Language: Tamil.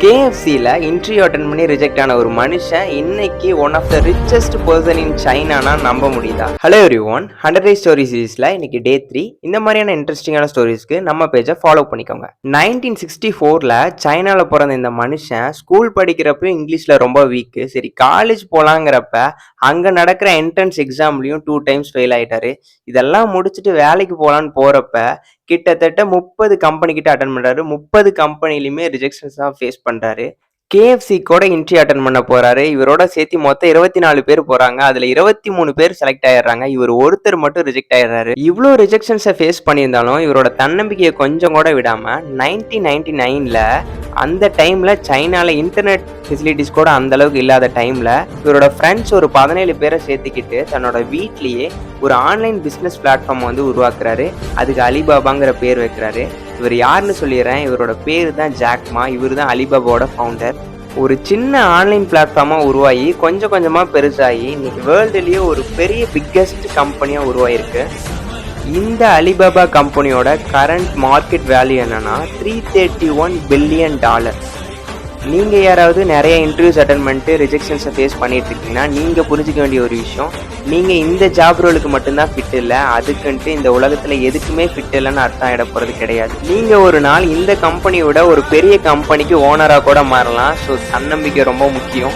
KFCல இன்டர்வியூ அட்டன் பண்ணி ரிஜெக்ட் ஆன ஒரு மனுஷன் இன்னைக்கு one of the richest person in சைனானா நம்ப முடியுதா? ஹலோ எவ்ரிஒன், 100 Days ஸ்டோரி சீரீஸ்ல இன்னைக்கு டே 3. இந்த மாதிரியான இன்ட்ரெஸ்டிங்கான ஸ்டோரிஸ்க்கு நம்ம பேஜை ஃபாலோ பண்ணிக்கோங்க. 1964ல சைனால பிறந்த இந்த மனுஷன் ஸ்கூல் படிக்கிறப்ப இங்கிலீஷ்ல ரொம்ப வீக்கு. சரி, காலேஜ் போலாங்கிறப்ப அங்க நடக்கிற என்ட்ரன்ஸ் எக்ஸாம்லயும் 2 times ஃபெயில் ஆயிட்டாரு. இதெல்லாம் முடிச்சுட்டு வேலைக்கு போலான்னு போறப்ப கிட்டத்தட்ட 30 கம்பெனி கிட்ட அட்டன் பண்றாரு. 30 கம்பெனிலுமே ரிஜெக்ஷன்ஸ் தான் ஃபேஸ் பண்றாரு. KFC கூட இன்டர்வியூ அட்டன் பண்ண போறாரு. இவரோட சேர்த்து மொத்தம் 24 பேர் போறாங்க. அதுல 23 பேர் செலக்ட் ஆயிடுறாங்க. இவர் ஒருத்தர் மட்டும் ரிஜெக்ட் ஆயிடுறாரு. இவ்வளோ ரிஜெக்ஷன்ஸை ஃபேஸ் பண்ணியிருந்தாலும் இவரோட தன்னம்பிக்கையை கொஞ்சம் கூட விடாம 1999ல அந்த டைம்ல சைனால இன்டர்நெட் ஃபெசிலிட்டிஸ் கூட அந்த அளவுக்கு இல்லாத டைம்ல இவரோட ஃப்ரெண்ட்ஸ் ஒரு 17 பேரை சேர்த்துக்கிட்டு தன்னோட வீட்லயே ஒரு ஆன்லைன் பிஸ்னஸ் பிளாட்ஃபார்ம் வந்து உருவாக்குறாரு. அதுக்கு அலிபாபாங்கிற பேர் வைக்கிறாரு. இவர் யாருன்னு சொல்லிடுறேன். இவரோட பேர் தான் ஜாக்மா. இவர் தான் அலிபாபாவோட ஃபவுண்டர். ஒரு சின்ன ஆன்லைன் பிளாட்ஃபார்மாக உருவாகி கொஞ்சம் கொஞ்சமாக பெருசாகி இன்னைக்கு வேர்ல்டுலேயே ஒரு பெரிய பிக்கஸ்ட் கம்பெனியாக உருவாயிருக்கு. இந்த அலிபாபா கம்பெனியோட கரண்ட் மார்க்கெட் வேல்யூ என்னன்னா $331 பில்லியன். நீங்கள் யாராவது நிறைய இன்டர்வியூஸ் அட்டன் பண்ணிட்டு ரிஜெக்ஷன்ஸை ஃபேஸ் பண்ணிட்டு இருக்கீங்கன்னா நீங்கள் புரிஞ்சிக்க வேண்டிய ஒரு விஷயம், நீங்கள் இந்த ஜாப் ரோலுக்கு மட்டும்தான் ஃபிட் இல்லை, அதுக்குன்ட்டு இந்த உலகத்தில் எதுக்குமே ஃபிட் இல்லைன்னு அர்த்தம் ஆகிட போகிறது கிடையாது. நீங்கள் ஒரு நாள் இந்த கம்பெனியோட ஒரு பெரிய கம்பெனிக்கு ஓனராக கூட மாறலாம். ஸோ தன்னம்பிக்கை ரொம்ப முக்கியம்.